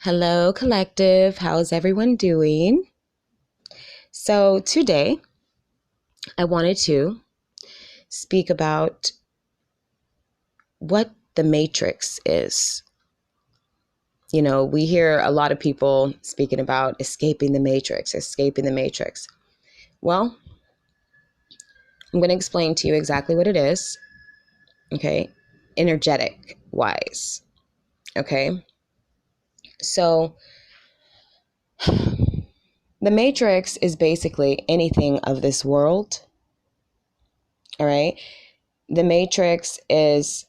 Hello, collective. How's everyone doing? So, today I wanted to speak about what the matrix is. You know, we hear a lot of people speaking about escaping the matrix, escaping the matrix. Well, I'm going to explain to you exactly what it is, okay? Energetic wise, okay? So, the matrix is basically anything of this world, all right? The matrix is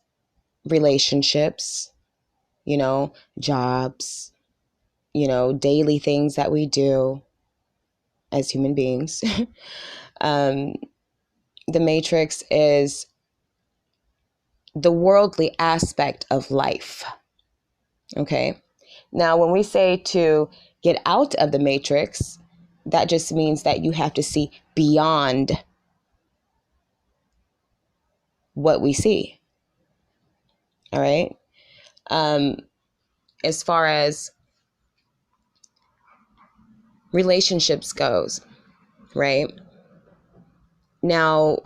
relationships, jobs, daily things that we do as human beings. um, the matrix is the worldly aspect of life. Okay. Now, when we say to get out of the matrix, that just means that you have to see beyond what we see. All right. Um, as far as relationships goes, right? Now,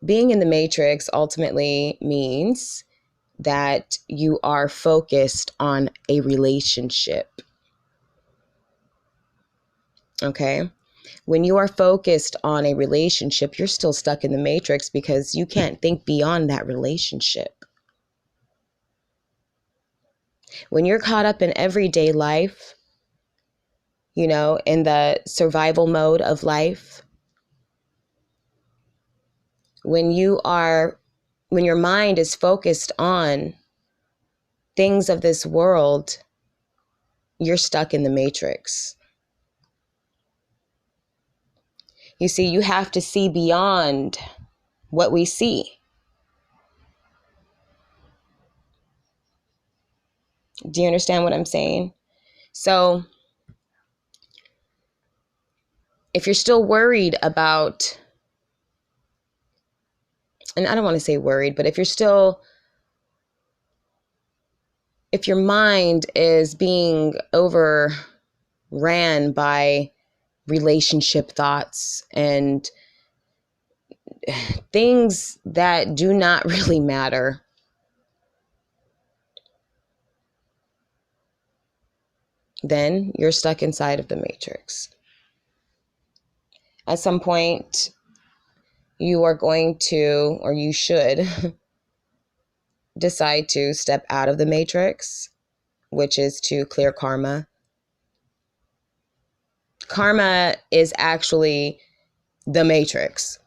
being in the matrix ultimately means that you are focused on a relationship. Okay. When you are focused on a relationship, you're still stuck in the matrix because you can't think beyond that relationship. When you're caught up in everyday life, in the survival mode of life, when your mind is focused on things of this world, you're stuck in the matrix. You see, you have to see beyond what we see. Do you understand what I'm saying? So if you're still worried about, and I don't want to say worried, but if your mind is being overran by relationship thoughts and things that do not really matter, then you're stuck inside of the matrix. At some point, you are going to, or you should, decide to step out of the matrix, which is to clear karma. Karma is actually the matrix.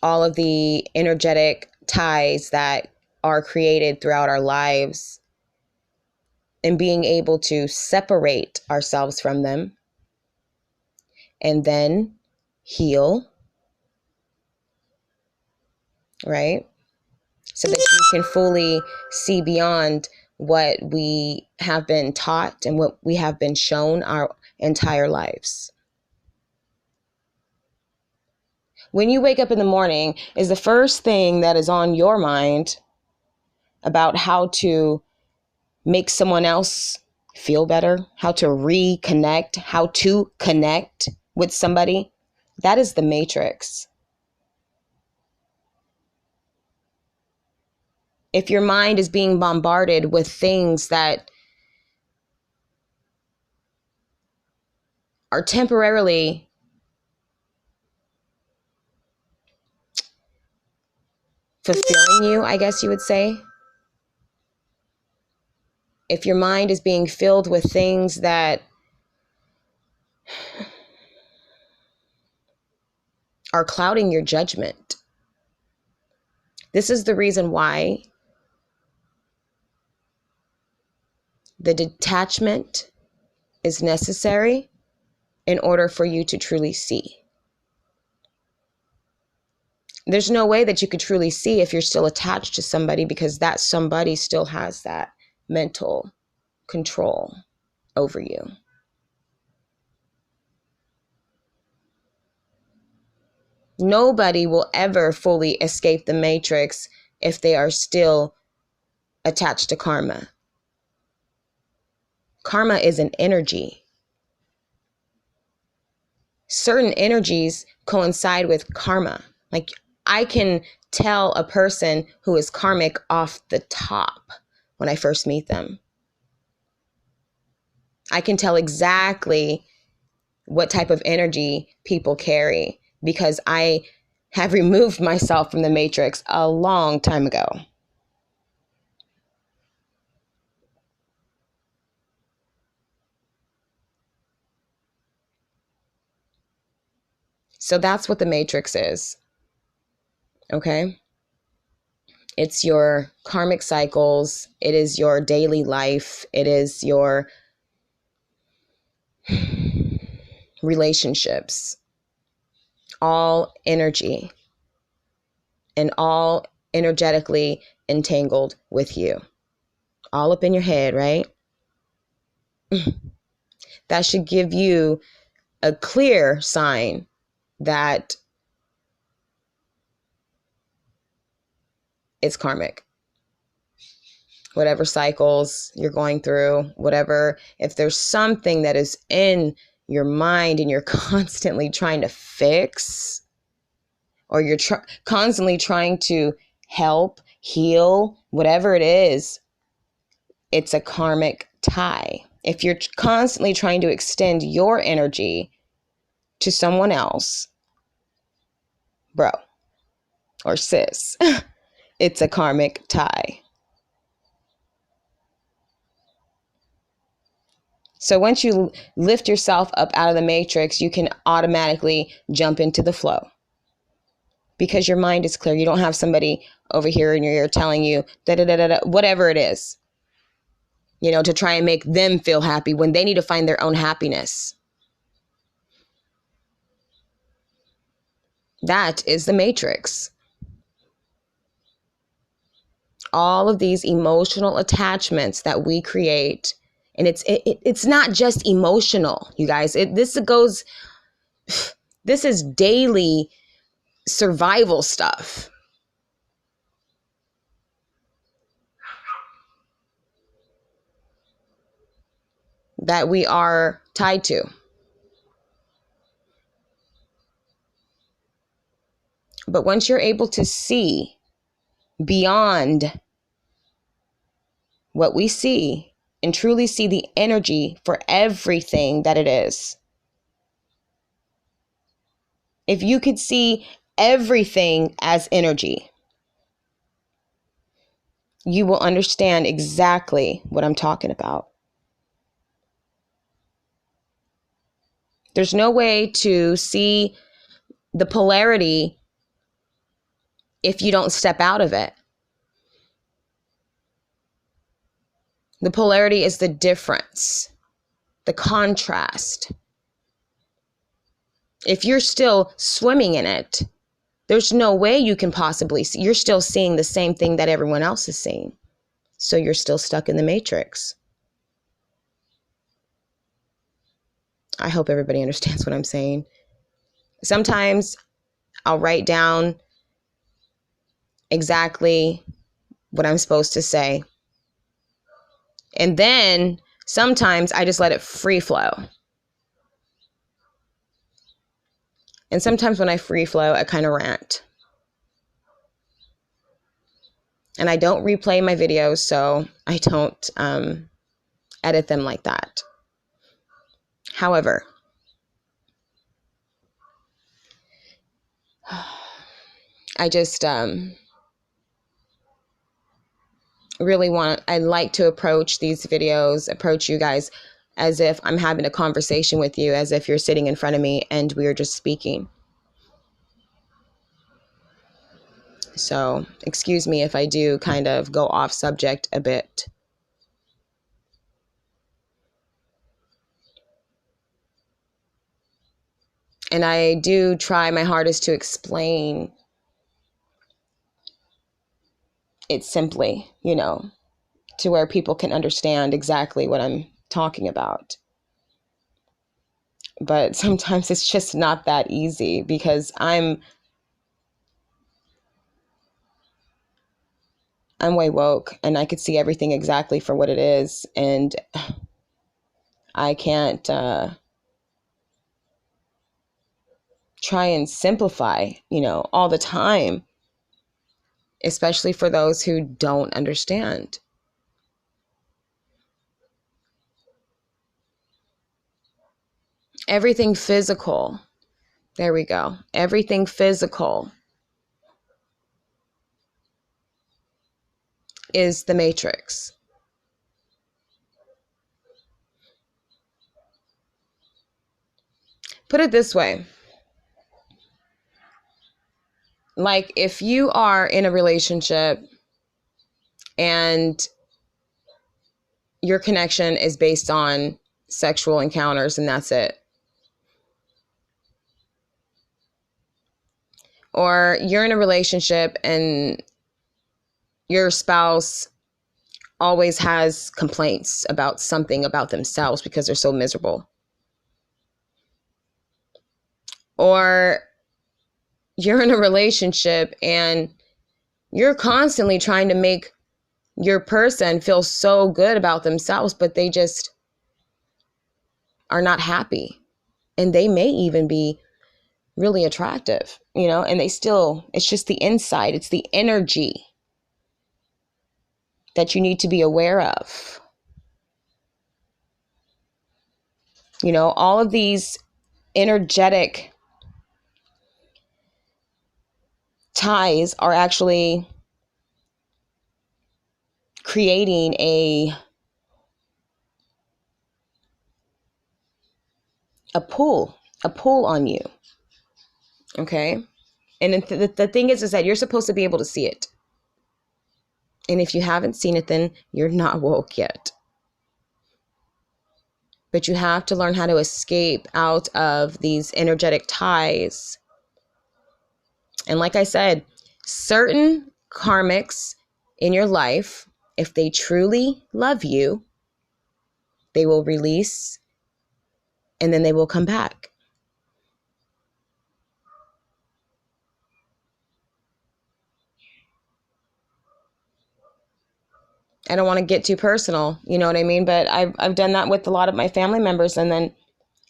All of the energetic ties that are created throughout our lives and being able to separate ourselves from them and then heal, right? So that you can fully see beyond what we have been taught and what we have been shown our entire lives. When you wake up in the morning, is the first thing that is on your mind about how to make someone else feel better, how to reconnect, how to connect with somebody? That is the matrix. If your mind is being bombarded with things that are temporarily fulfilling you, I guess you would say. If your mind is being filled with things that are clouding your judgment, this is the reason why the detachment is necessary in order for you to truly see. There's no way that you could truly see if you're still attached to somebody, because that somebody still has that mental control over you. Nobody will ever fully escape the matrix if they are still attached to karma. Karma is an energy. Certain energies coincide with karma. Like, I can tell a person who is karmic off the top when I first meet them. I can tell exactly what type of energy people carry because I have removed myself from the matrix a long time ago. So that's what the matrix is. Okay? It's your karmic cycles. It is your daily life. It is your relationships. All energy and all energetically entangled with you. All up in your head, right? That should give you a clear sign that it's karmic. Whatever cycles you're going through, whatever, if there's something that is in your mind and you're constantly trying to fix, or you're constantly trying to help, heal, whatever it is, it's a karmic tie. If you're constantly trying to extend your energy to someone else, bro or sis, it's a karmic tie. So once you lift yourself up out of the matrix, you can automatically jump into the flow because your mind is clear. You don't have somebody over here in your ear telling you da da da da da, whatever it is, you know, to try and make them feel happy when they need to find their own happiness. That is the matrix. All of these emotional attachments that we create, and it's not just emotional, you guys. This is daily survival stuff that we are tied to. But once you're able to see beyond what we see and truly see the energy for everything that it is, if you could see everything as energy, you will understand exactly what I'm talking about. There's no way to see the polarity if you don't step out of it. The polarity is the difference, the contrast. If you're still swimming in it, there's no way you can possibly see. You're still seeing the same thing that everyone else is seeing. So you're still stuck in the matrix. I hope everybody understands what I'm saying. Sometimes I'll write down exactly what I'm supposed to say. And then sometimes I just let it free flow. And sometimes when I free flow, I kind of rant. And I don't replay my videos, so I don't edit them like that. However, I just I like to approach these videos, approach you guys as if I'm having a conversation with you, as if you're sitting in front of me and we're just speaking. So excuse me if I do kind of go off subject a bit. And I do try my hardest to explain it simply, you know, to where people can understand exactly what I'm talking about. But sometimes it's just not that easy because I'm way woke and I could see everything exactly for what it is. And I can't try and simplify, all the time, especially for those who don't understand. Everything physical. There we go. Everything physical is the matrix. Put it this way. Like if you are in a relationship and your connection is based on sexual encounters and that's it. Or you're in a relationship and your spouse always has complaints about something about themselves because they're so miserable. Or you're in a relationship and you're constantly trying to make your person feel so good about themselves, but they just are not happy. And they may even be really attractive, and it's just the inside, it's the energy that you need to be aware of. All of these energetic ties are actually creating a pull on you. Okay. And the thing is that you're supposed to be able to see it. And if you haven't seen it, then you're not woke yet. But you have to learn how to escape out of these energetic ties. And like I said, certain karmics in your life, if they truly love you, they will release and then they will come back. I don't want to get too personal, you know what I mean? But I've done that with a lot of my family members, and then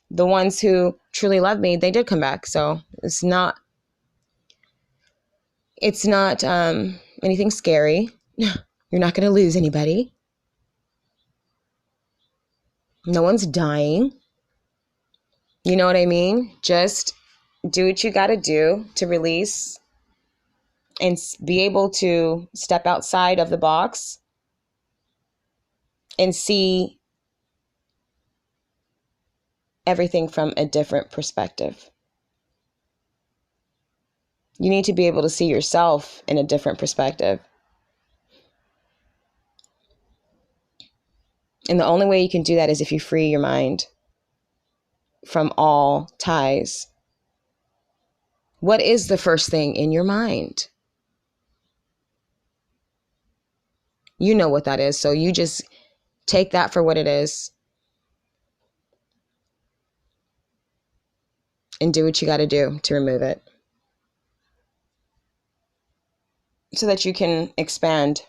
the ones who truly love me, they did come back. So it's not anything scary. You're not going to lose anybody. No one's dying. You know what I mean? Just do what you got to do to release and be able to step outside of the box and see everything from a different perspective. You need to be able to see yourself in a different perspective. And the only way you can do that is if you free your mind from all ties. What is the first thing in your mind? You know what that is. So you just take that for what it is and do what you got to do to remove it so that you can expand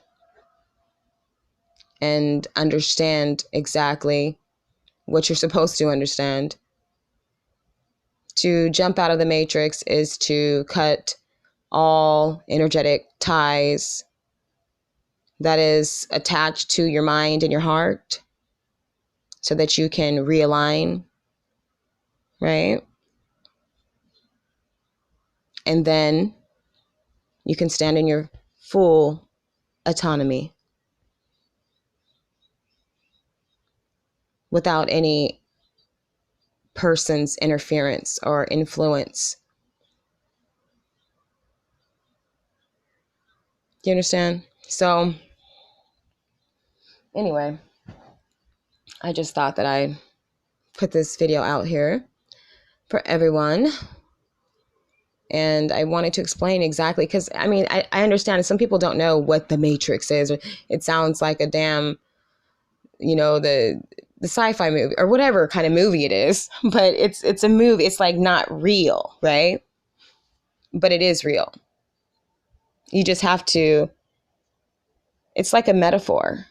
and understand exactly what you're supposed to understand. To jump out of the matrix is to cut all energetic ties that is attached to your mind and your heart so that you can realign, right? And then you can stand in your full autonomy without any person's interference or influence. Do you understand? So anyway, I just thought that I'd put this video out here for everyone. And I wanted to explain exactly, because I understand some people don't know what the Matrix is. It sounds like a damn, the sci-fi movie or whatever kind of movie it is, but it's a movie. It's like not real, right? But it is real. You just have to, it's like a metaphor.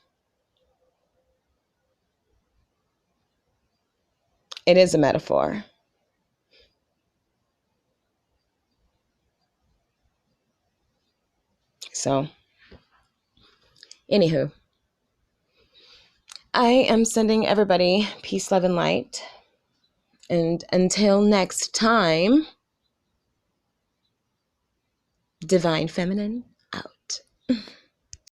It is a metaphor. So, anywho, I am sending everybody peace, love, and light. And until next time, Divine Feminine out.